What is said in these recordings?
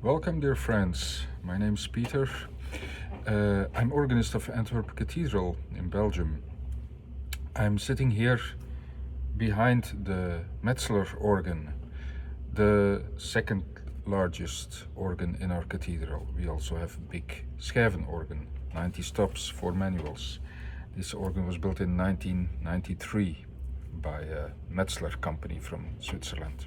Welcome, dear friends. My name's Peter. I'm organist of Antwerp Cathedral in Belgium. I'm sitting here behind the Metzler-organ, the second largest organ in our cathedral. We also have a big Schijven-organ, 90 stops, 4 manuals. This organ was built in 1993 by a Metzler company from Switzerland.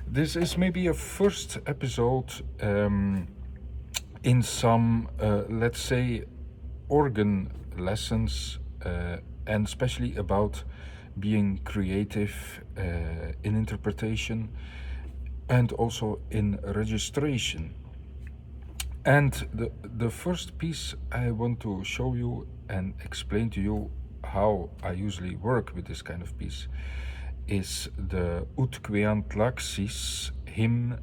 This is maybe a first episode in some, let's say, organ lessons, and especially about being creative in interpretation and also in registration. And the first piece I want to show you and explain to you how I usually work with this kind of piece is the Queant Laxis hymn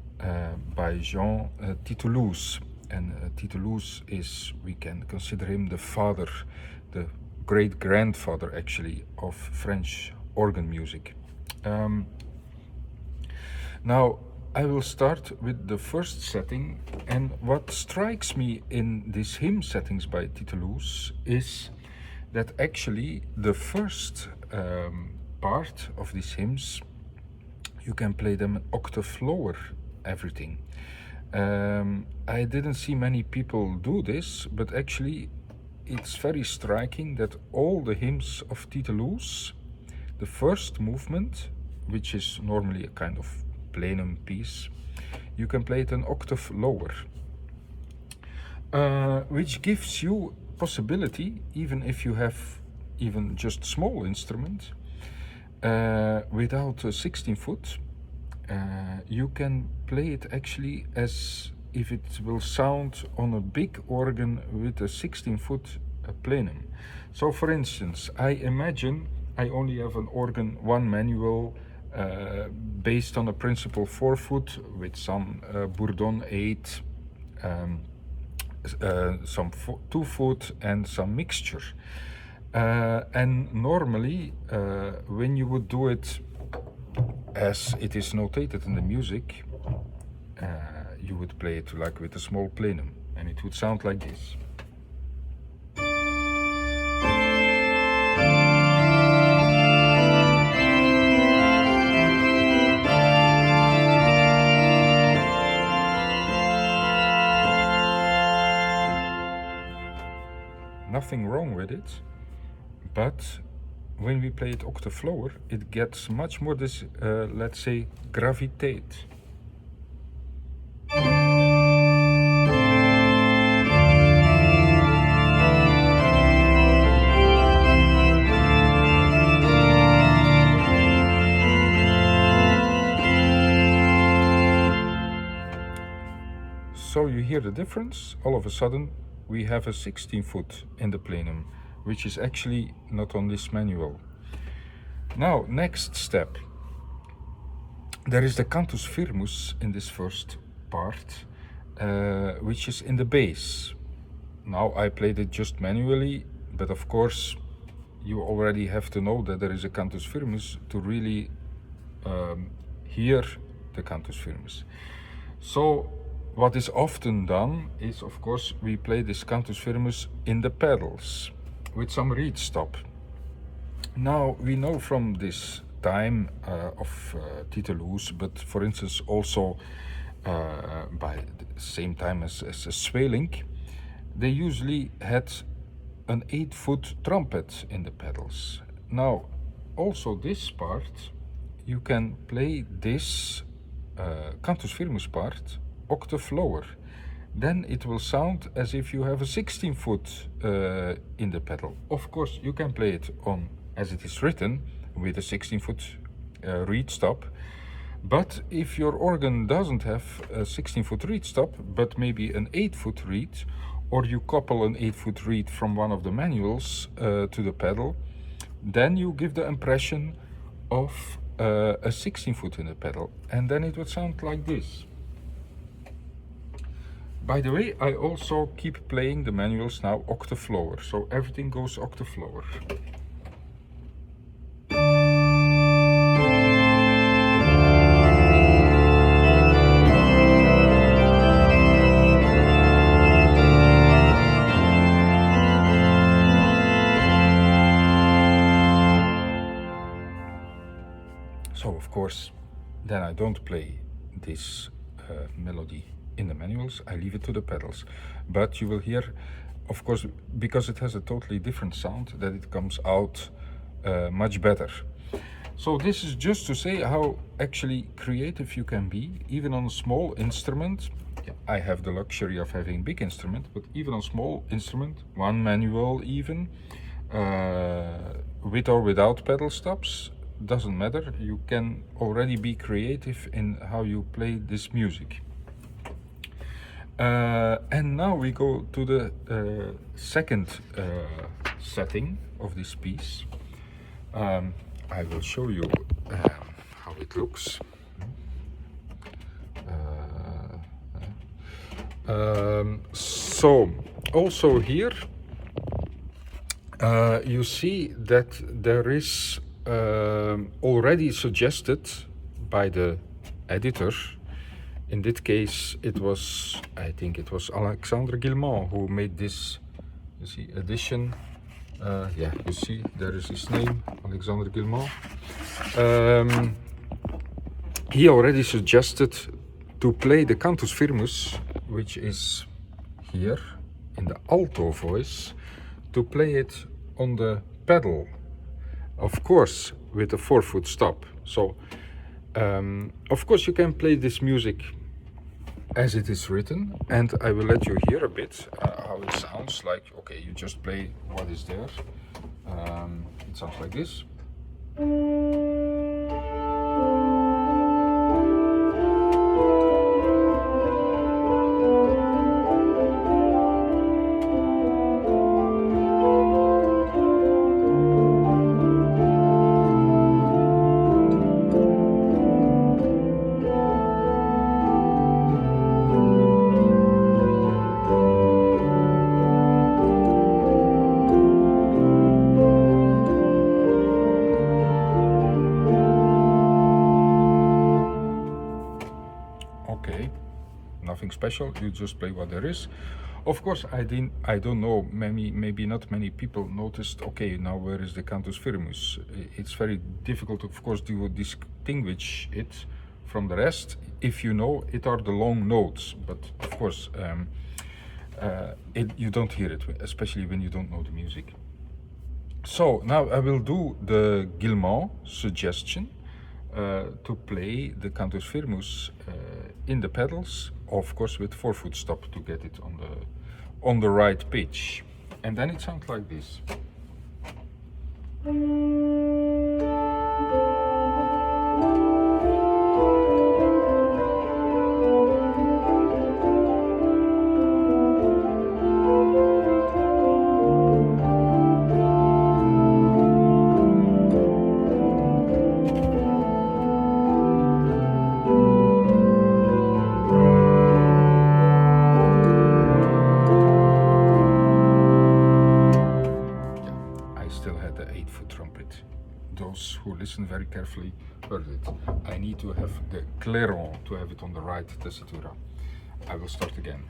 by Jean Titelouze. And Titelouze is, we can consider him the father, the great-grandfather actually, of French organ music. Now, I will start with the first setting, and what strikes me in these hymn settings by Titelouze is that actually the first part of these hymns, you can play them an octave lower, everything. I didn't see many people do this, but actually it's very striking that all the hymns of Titelouze, the first movement, which is normally a kind of plenum piece, you can play it an octave lower, which gives you possibility, even if you have even just small instrument, without a 16-foot, you can play it actually as if it will sound on a big organ with a 16-foot plenum. So for instance, I imagine I only have an organ, one manual, based on a principle 4-foot with some Bourdon 8, some 2-foot and some mixture. And normally, when you would do it as it is notated in the music, you would play it like with a small plenum, and it would sound like this. Nothing wrong with it. But when we play it octave lower, it gets much more this, let's say, gravitate. So you hear the difference. All of a sudden, we have a 16-foot in the plenum, which is actually not on this manual. Now, next step. There is the cantus firmus in this first part, which is in the bass. Now, I played it just manually, but of course, you already have to know that there is a cantus firmus to really hear the cantus firmus. So, what is often done is, of course, we play this cantus firmus in the pedals with some reed stop. Now, we know from this time of Titelouze, but for instance also by the same time as Sweelinck, they usually had an 8-foot trumpet in the pedals. Now, also this part, you can play this cantus firmus part octave lower. Then it will sound as if you have a 16-foot in the pedal. Of course, you can play it on as it is written with a 16-foot reed stop. But if your organ doesn't have a 16-foot reed stop, but maybe an 8-foot reed, or you couple an 8-foot reed from one of the manuals to the pedal, then you give the impression of a 16-foot in the pedal, and then it would sound like this. By the way, I also keep playing the manuals now octave lower, so everything goes octave lower. course, then I don't play this melody in the manuals. I leave it to the pedals. But you will hear, of course, because it has a totally different sound, that it comes out much better. So this is just to say how actually creative you can be, even on a small instrument. I have the luxury of having big instrument, but even on small instrument, one manual even, with or without pedal stops, doesn't matter. You can already be creative in how you play this music. And now we go to the second setting of this piece. I will show you how it looks. So also here you see that there is already suggested by the editor. In this case it was, I think it was Alexandre Guillemot who made this, you see, edition. Yeah, you see there is his name, Alexandre Guillemot. He already suggested to play the cantus firmus, which is here in the alto voice, to play it on the pedal, of course with a 4-foot stop. So of course you can play this music as it is written, and I will let you hear a bit how it sounds like. Okay, you just play what is there. It sounds like this. Okay, nothing special, you just play what there is. Of course, I don't know, maybe not many people noticed, okay, now where is the cantus firmus? It's very difficult, of course, to distinguish it from the rest. If you know, it are the long notes, but of course, you don't hear it, especially when you don't know the music. So now I will do the Guillemot suggestion to play the cantus firmus in the pedals, of course with 4-foot stop to get it on the right pitch. And then it sounds like this. Those who listen very carefully heard it. I need to have the clairon to have it on the right tessitura. I will start again.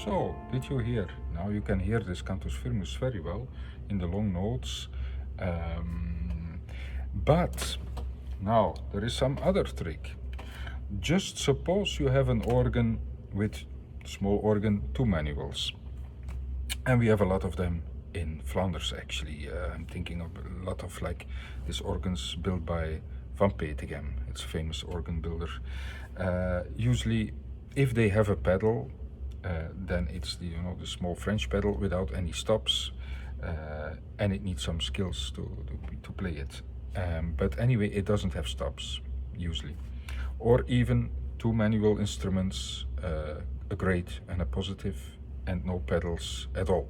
So, did you hear? Now you can hear this cantus firmus very well in the long notes. But now there is some other trick. Just suppose you have an organ with small organ 2 manuals. And we have a lot of them in Flanders actually. I'm thinking of a lot of like these organs built by Van Petegem. It's a famous organ builder. Usually if they have a pedal, then it's the small French pedal without any stops, and it needs some skills to play it. But anyway, it doesn't have stops usually, or even 2 manual instruments, a great and a positive, and no pedals at all.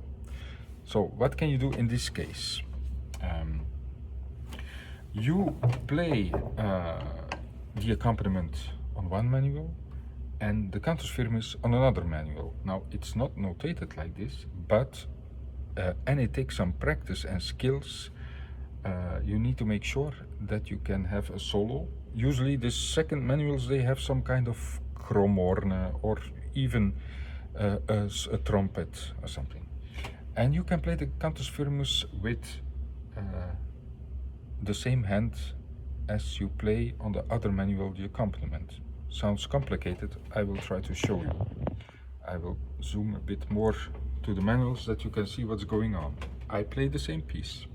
So what can you do in this case? You play the accompaniment on one manual and the cantus firmus on another manual. Now it's not notated like this, but and it takes some practice and skills. You need to make sure that you can have a solo. Usually the second manuals, they have some kind of cromorne or even a trumpet or something. And you can play the cantus firmus with the same hand as you play on the other manual the accompaniment. Sounds complicated. I will try to show you. I will zoom a bit more to the manuals that you can see what's going on. I play the same piece.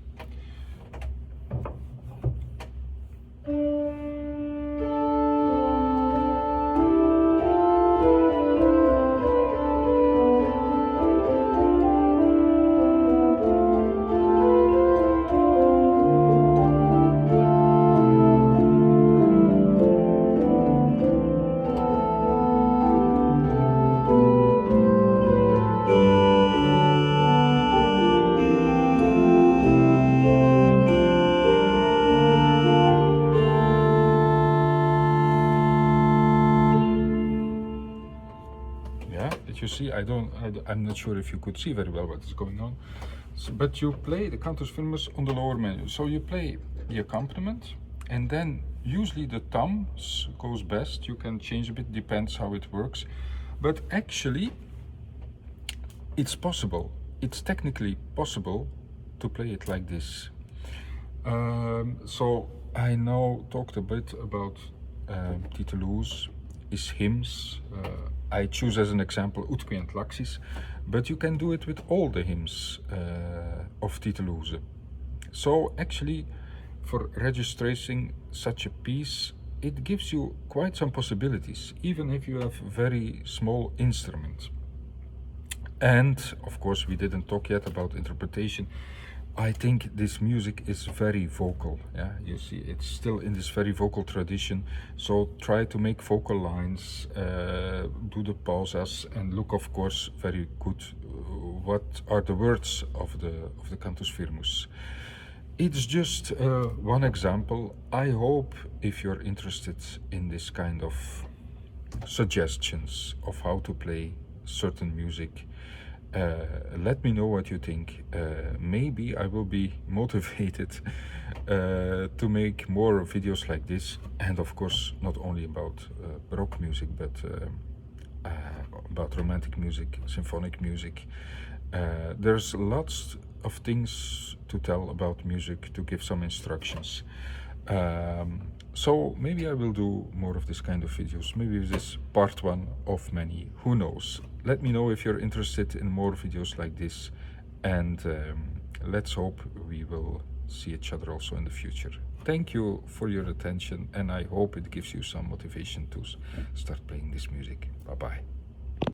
You see, I'm not sure if you could see very well what is going on, but you play the cantus firmus on the lower menu. So you play the accompaniment, and then usually the thumb goes best. You can change a bit, depends how it works, but actually it's possible. It's technically possible to play it like this. So I now talked a bit about Titelouze, his hymns. I choose as an example Queant, Laxis, but you can do it with all the hymns of Titelouze. So actually, for registering such a piece, it gives you quite some possibilities, even if you have very small instruments. And of course, we didn't talk yet about interpretation. I think this music is very vocal. Yeah, you see, it's still in this very vocal tradition. So try to make vocal lines, do the pausas, and look, of course, very good. What are the words of the cantus firmus? It's just one example. I hope if you're interested in this kind of suggestions of how to play certain music, let me know what you think. Maybe I will be motivated to make more videos like this, and of course not only about Baroque music, but about romantic music, symphonic music. There's lots of things to tell about music, to give some instructions. So maybe I will do more of this kind of videos. Maybe this is part one of many, who knows. Let me know if you're interested in more videos like this, and let's hope we will see each other also in the future. Thank you for your attention, and I hope it gives you some motivation to start playing this music. Bye bye.